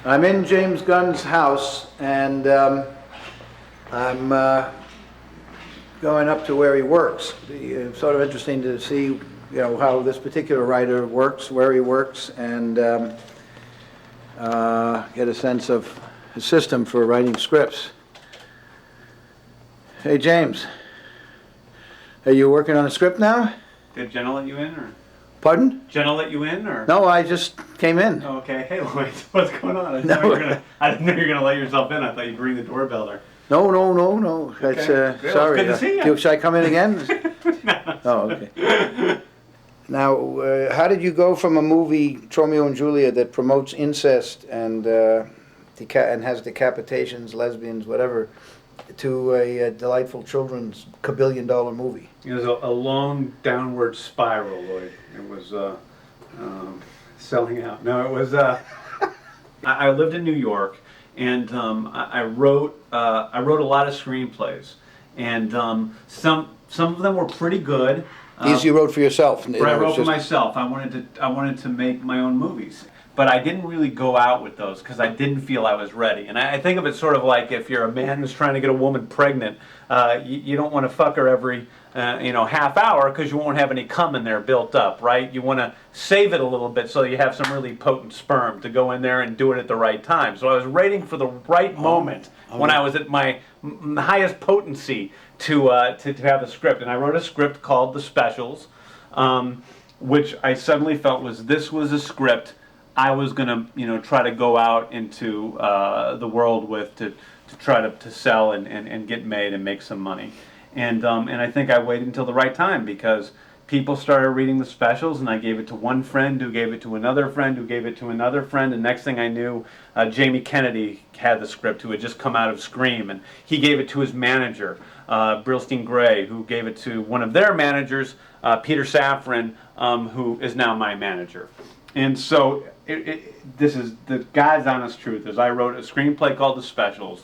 I'm in James Gunn's house, and I'm going up to where he works. It's sort of interesting to see, how this particular writer works, where he works, and get a sense of his system for writing scripts. Hey, James, are you working on a script now? Did Jenna let you in, or? Pardon? Jenna let you in, or? No, I just came in. Oh, okay. Hey, Lloyd, what's going on? I didn't know you were gonna let yourself in. I thought you'd ring the doorbell or. No. Okay. That's, Good. sorry. Good to see you. Should I come in again? No. Oh, okay. Now, how did you go from a movie, Tromeo and Juliet, that promotes incest and has decapitations, lesbians, whatever, to a delightful children's $1 billion movie? It was a long downward spiral, Lloyd. It was selling out. No, it was. I lived in New York, and I wrote a lot of screenplays, and some of them were pretty good. These you wrote for yourself? But I wrote for myself. I wanted to make my own movies. But I didn't really go out with those because I didn't feel I was ready. And I think of it sort of like if you're a man who's trying to get a woman pregnant, you don't want to fuck her every half hour because you won't have any cum in there built up, right? You want to save it a little bit so you have some really potent sperm to go in there and do it at the right time. So I was waiting for the right moment when I was at my highest potency to have the script. And I wrote a script called The Specials, which I suddenly felt was a script I was going to, try to go out into the world with to try to sell and get made and make some money. And I think I waited until the right time because people started reading The Specials, and I gave it to one friend who gave it to another friend who gave it to another friend, and next thing I knew, Jamie Kennedy had the script, who had just come out of Scream, and he gave it to his manager, Brillstein Gray, who gave it to one of their managers, Peter Safran, who is now my manager. And so this is the God's honest truth is I wrote a screenplay called The Specials,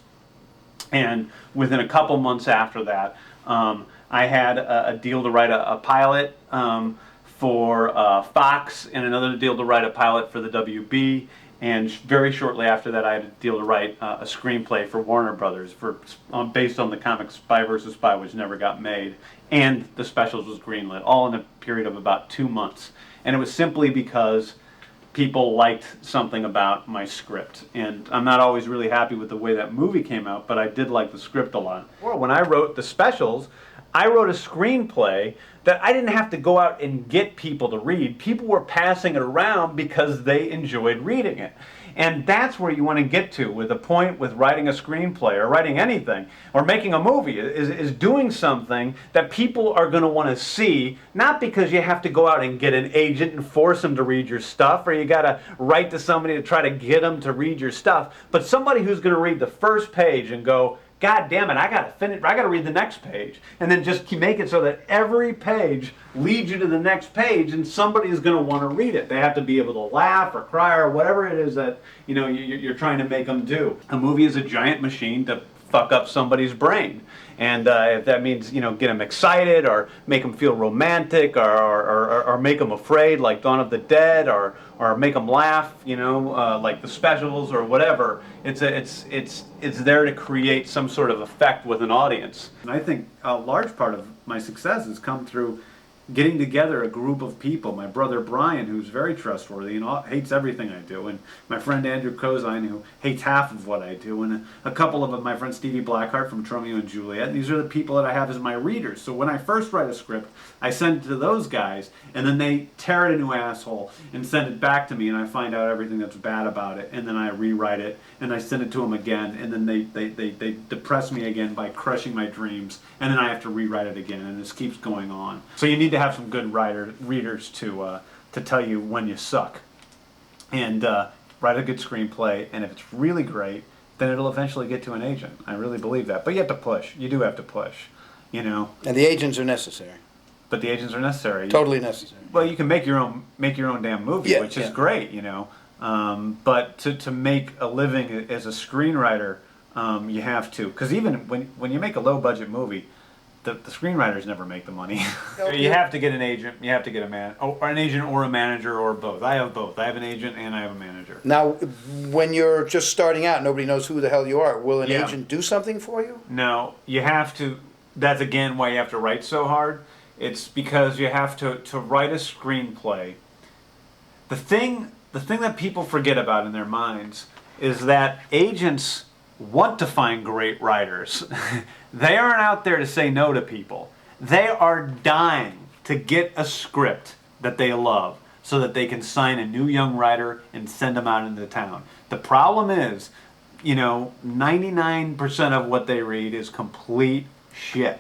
and within a couple months after that, I had a deal to write a pilot for Fox, and another deal to write a pilot for the WB, and very shortly after that I had a deal to write a screenplay for Warner Brothers based on the comic Spy vs. Spy, which never got made, and The Specials was greenlit, all in a period of about 2 months. And it was simply because people liked something about my script. And I'm not always really happy with the way that movie came out, but I did like the script a lot. When I wrote The Specials, I wrote a screenplay that I didn't have to go out and get people to read. People were passing it around because they enjoyed reading it. And that's where you want to get to with writing a screenplay or writing anything or making a movie is doing something that people are going to want to see, not because you have to go out and get an agent and force them to read your stuff, or you got to write to somebody to try to get them to read your stuff, but somebody who's going to read the first page and go, God damn it, I gotta read the next page. And then just make it so that every page leads you to the next page, and somebody is gonna wanna read it. They have to be able to laugh or cry or whatever it is that you're trying to make them do. A movie is a giant machine to fuck up somebody's brain. And if that means, get them excited or make them feel romantic or make them afraid like Dawn of the Dead or make them laugh, like The Specials or whatever, it's there to create some sort of effect with an audience. And I think a large part of my success has come through getting together a group of people. My brother Brian, who's very trustworthy and hates everything I do, and my friend Andrew Kozine, who hates half of what I do, and a couple of my friend Stevie Blackheart from Tromeo and Juliet. And these are the people that I have as my readers. So when I first write a script, I send it to those guys, and then they tear it a new asshole and send it back to me, and I find out everything that's bad about it, and then I rewrite it, and I send it to them again, and then they depress me again by crushing my dreams, and then I have to rewrite it again, and this keeps going on. So you need to have some good readers to tell you when you suck, and write a good screenplay, and if it's really great, then it'll eventually get to an agent. I really believe that. But you have to push. You do have to push, And the agents are necessary. But the agents are necessary. Totally necessary. Well, you can make your own damn movie, which is great, But to make a living as a screenwriter, you have to, because even when you make a low budget movie, the screenwriters never make the money. You have to get an agent, you have to get an agent or a manager or both. I have both. I have an agent and I have a manager. Now, when you're just starting out, nobody knows who the hell you are. Will an Yeah. agent do something for you? No, you have to. That's again why you have to write so hard. It's because you have to write a screenplay. The thing that people forget about in their minds is that agents want to find great writers. They aren't out there to say no to people. They are dying to get a script that they love so that they can sign a new young writer and send them out into town. The problem is, 99% of what they read is complete shit.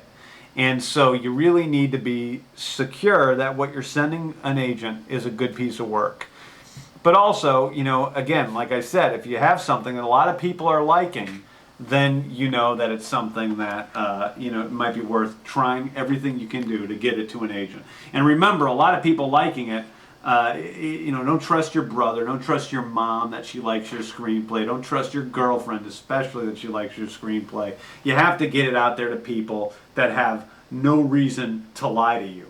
And so you really need to be secure that what you're sending an agent is a good piece of work. But also, again, like I said, if you have something that a lot of people are liking, then you know that it's something that, it might be worth trying everything you can do to get it to an agent. And remember, a lot of people liking it, don't trust your brother, don't trust your mom that she likes your screenplay, don't trust your girlfriend especially that she likes your screenplay. You have to get it out there to people that have no reason to lie to you.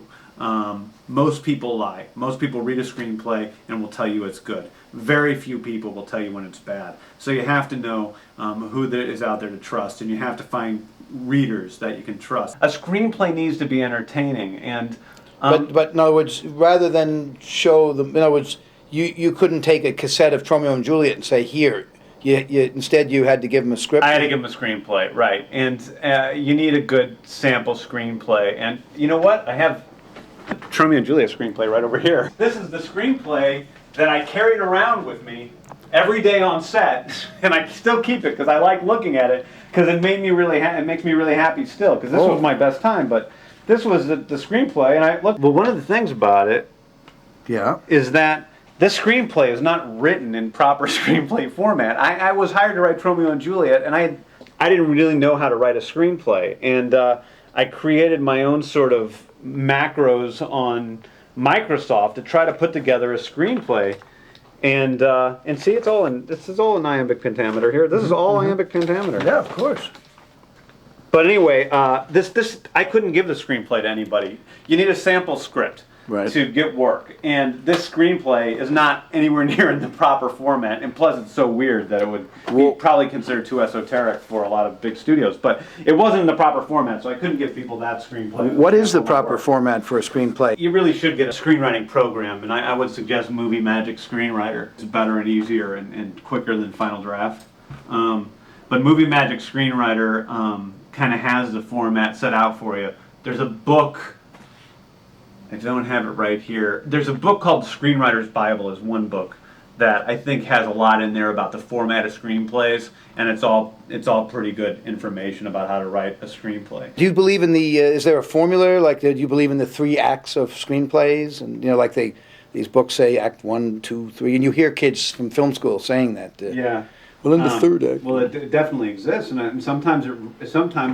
Most people lie. Most people read a screenplay and will tell you it's good. Very few people will tell you when it's bad. So you have to know who there is out there to trust, and you have to find readers that you can trust. A screenplay needs to be entertaining, and But in other words, rather than show them, in other words, you couldn't take a cassette of Romeo and Juliet and say, here. Instead, you had to give them a script. I had to give them a screenplay, right? And you need a good sample screenplay. And you know what? I have the Tromeo and Juliet screenplay right over here. This is the screenplay that I carried around with me every day on set, and I still keep it because I like looking at it because it made me really it makes me really happy still because this was my best time. But this was the screenplay, and I look. Well, one of the things about it, is that this screenplay is not written in proper screenplay format. I was hired to write Tromeo and Juliet, and I didn't really know how to write a screenplay, and I created my own sort of macros on Microsoft to try to put together a screenplay, and see, this is all in iambic pentameter here. This is all iambic pentameter. Yeah, of course. But anyway, this I couldn't give the screenplay to anybody. You need a sample script. Right. To get work, and this screenplay is not anywhere near in the proper format, and plus it's so weird that it would be probably considered too esoteric for a lot of big studios, but it wasn't in the proper format, so I couldn't give people that screenplay. What is the proper format for a screenplay? You really should get a screenwriting program, and I would suggest Movie Magic Screenwriter. It's better and easier and quicker than Final Draft. But Movie Magic Screenwriter kind of has the format set out for you. There's a book. I don't have it right here. There's a book called Screenwriter's Bible, is one book that I think has a lot in there about the format of screenplays, and it's all pretty good information about how to write a screenplay. Do you believe in the? Is there a formula? Like, do you believe in the 3 acts of screenplays? And like these books say, Act 1, 2, 3, and you hear kids from film school saying that. Yeah. Well, in the 3rd act. Well, it definitely exists, and sometimes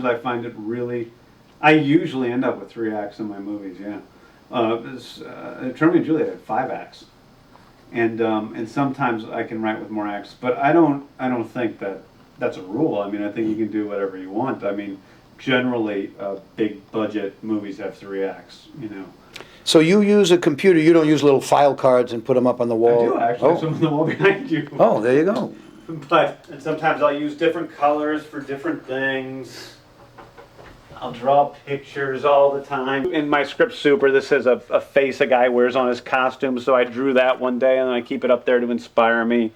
I find it really. I usually end up with 3 acts in my movies. Yeah. Tromeo and Juliet had 5 acts, and sometimes I can write with more acts, but I don't think that that's a rule. I mean, I think you can do whatever you want. I mean, generally, big budget movies have 3 acts. So you use a computer. You don't use little file cards and put them up on the wall. I do actually. Some on the wall behind you. Oh, there you go. And sometimes I'll use different colors for different things. I'll draw pictures all the time. In my script super, this is a face a guy wears on his costume, so I drew that one day and I keep it up there to inspire me.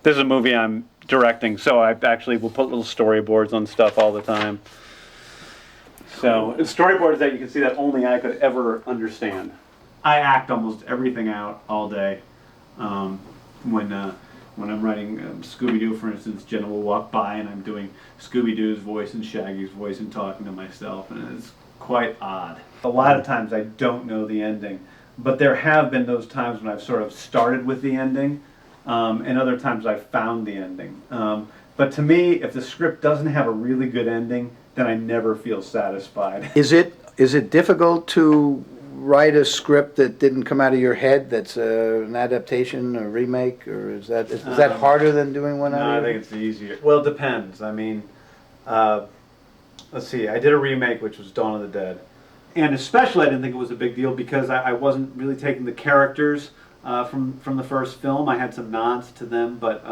This is a movie I'm directing, so I actually will put little storyboards on stuff all the time. So, storyboards that you can see that only I could ever understand. I act almost everything out all day. When I'm writing Scooby-Doo, for instance, Jenna will walk by and I'm doing Scooby-Doo's voice and Shaggy's voice and talking to myself, and it's quite odd. A lot of times I don't know the ending, but there have been those times when I've sort of started with the ending, and other times I've found the ending. But to me, if the script doesn't have a really good ending, then I never feel satisfied. Is it difficult to write a script that didn't come out of your head, that's an adaptation, a remake, or is that harder than doing one out of your head? No, I think it's easier. Well, it depends. I mean, let's see, I did a remake, which was Dawn of the Dead. And especially I didn't think it was a big deal because I wasn't really taking the characters from the first film. I had some nods to them, but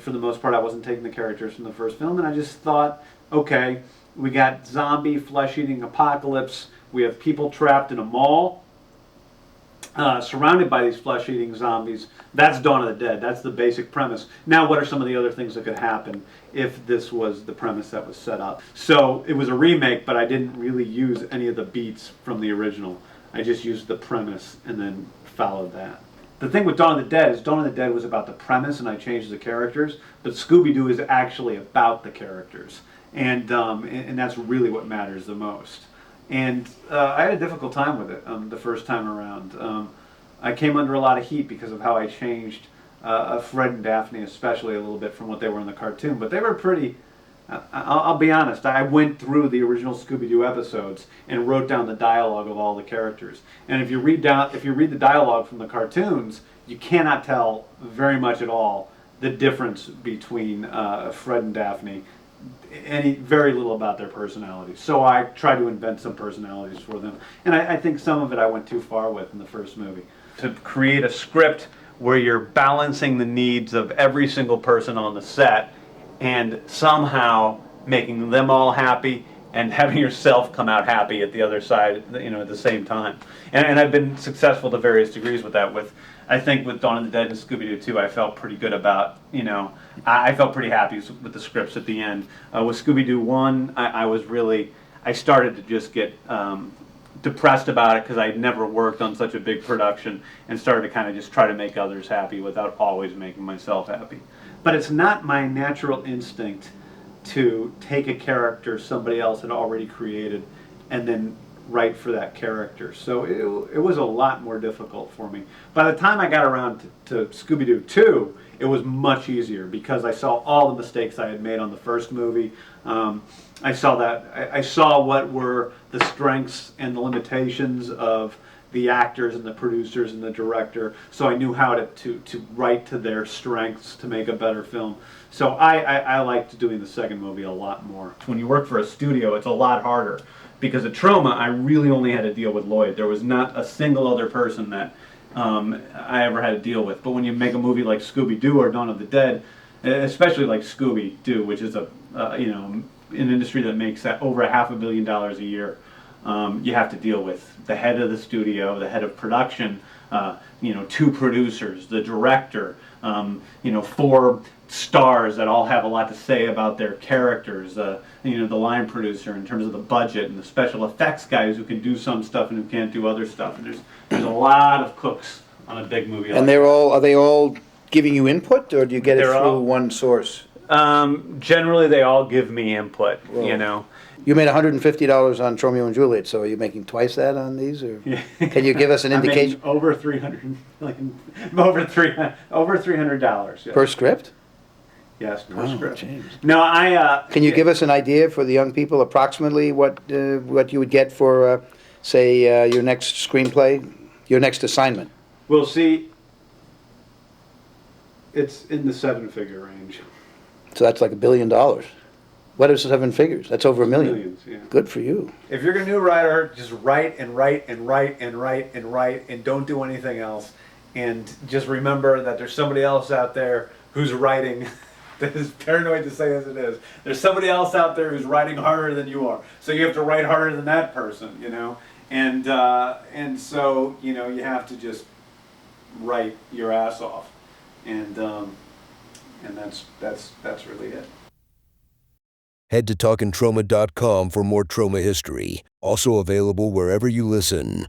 for the most part I wasn't taking the characters from the first film. And I just thought, okay, we got zombie flesh-eating apocalypse. We have people trapped in a mall, surrounded by these flesh-eating zombies. That's Dawn of the Dead. That's the basic premise. Now, what are some of the other things that could happen if this was the premise that was set up? So it was a remake, but I didn't really use any of the beats from the original. I just used the premise and then followed that. The thing with Dawn of the Dead is Dawn of the Dead was about the premise and I changed the characters, but Scooby-Doo is actually about the characters. And that's really what matters the most. And I had a difficult time with it the first time around. I came under a lot of heat because of how I changed Fred and Daphne, especially a little bit from what they were in the cartoon. But they were pretty. I'll be honest. I went through the original Scooby-Doo episodes and wrote down the dialogue of all the characters. And if you read the dialogue from the cartoons, you cannot tell very much at all the difference between Fred and Daphne. Very little about their personalities. So I tried to invent some personalities for them. And I think some of it I went too far with in the first movie. To create a script where you're balancing the needs of every single person on the set and somehow making them all happy and having yourself come out happy at the other side, at the same time. And I've been successful to various degrees with that. I think with Dawn of the Dead and Scooby-Doo 2, I felt pretty good about, I felt pretty happy with the scripts at the end. With Scooby-Doo 1, I started to just get depressed about it because I'd never worked on such a big production and started to kind of just try to make others happy without always making myself happy. But it's not my natural instinct to take a character somebody else had already created and then write for that character. So it was a lot more difficult for me. By the time I got around to Scooby-Doo 2, it was much easier because I saw all the mistakes I had made on the first movie. I saw what were the strengths and the limitations of the actors and the producers and the director, so I knew how to write to their strengths to make a better film. So I liked doing the second movie a lot more. When you work for a studio, it's a lot harder. Because at Troma, I really only had to deal with Lloyd. There was not a single other person that I ever had to deal with. But when you make a movie like Scooby-Doo or Dawn of the Dead, especially like Scooby-Doo, which is an industry that makes over $500 million a year, you have to deal with the head of the studio, the head of production, 2 producers, the director, 4 stars that all have a lot to say about their characters, the line producer in terms of the budget, and the special effects guys who can do some stuff and who can't do other stuff. And there's a lot of cooks on a big movie. And are they all giving you input, or do you get it through one source? Generally, they all give me input. Well, You made $150 on Romeo and Juliet, so are you making twice that on these, or can you give us an indication? Over $300, over $300 per script. Yes, per script. James. No, Can you give us an idea for the young people, approximately what you would get for, say, your next screenplay, your next assignment? We'll see. It's in the 7-figure range. So that's like $1 billion. What is 7 figures? That's over $1 million. Millions, yeah. Good for you. If you're a new writer, just write and write and write and write and write and don't do anything else. And just remember that there's somebody else out there who's writing. That is paranoid to say as it is. There's somebody else out there who's writing harder than you are. So you have to write harder than that person, And so, you have to just write your ass off. And that's really it. Head to TalkinTroma.com for more Troma history. Also available wherever you listen.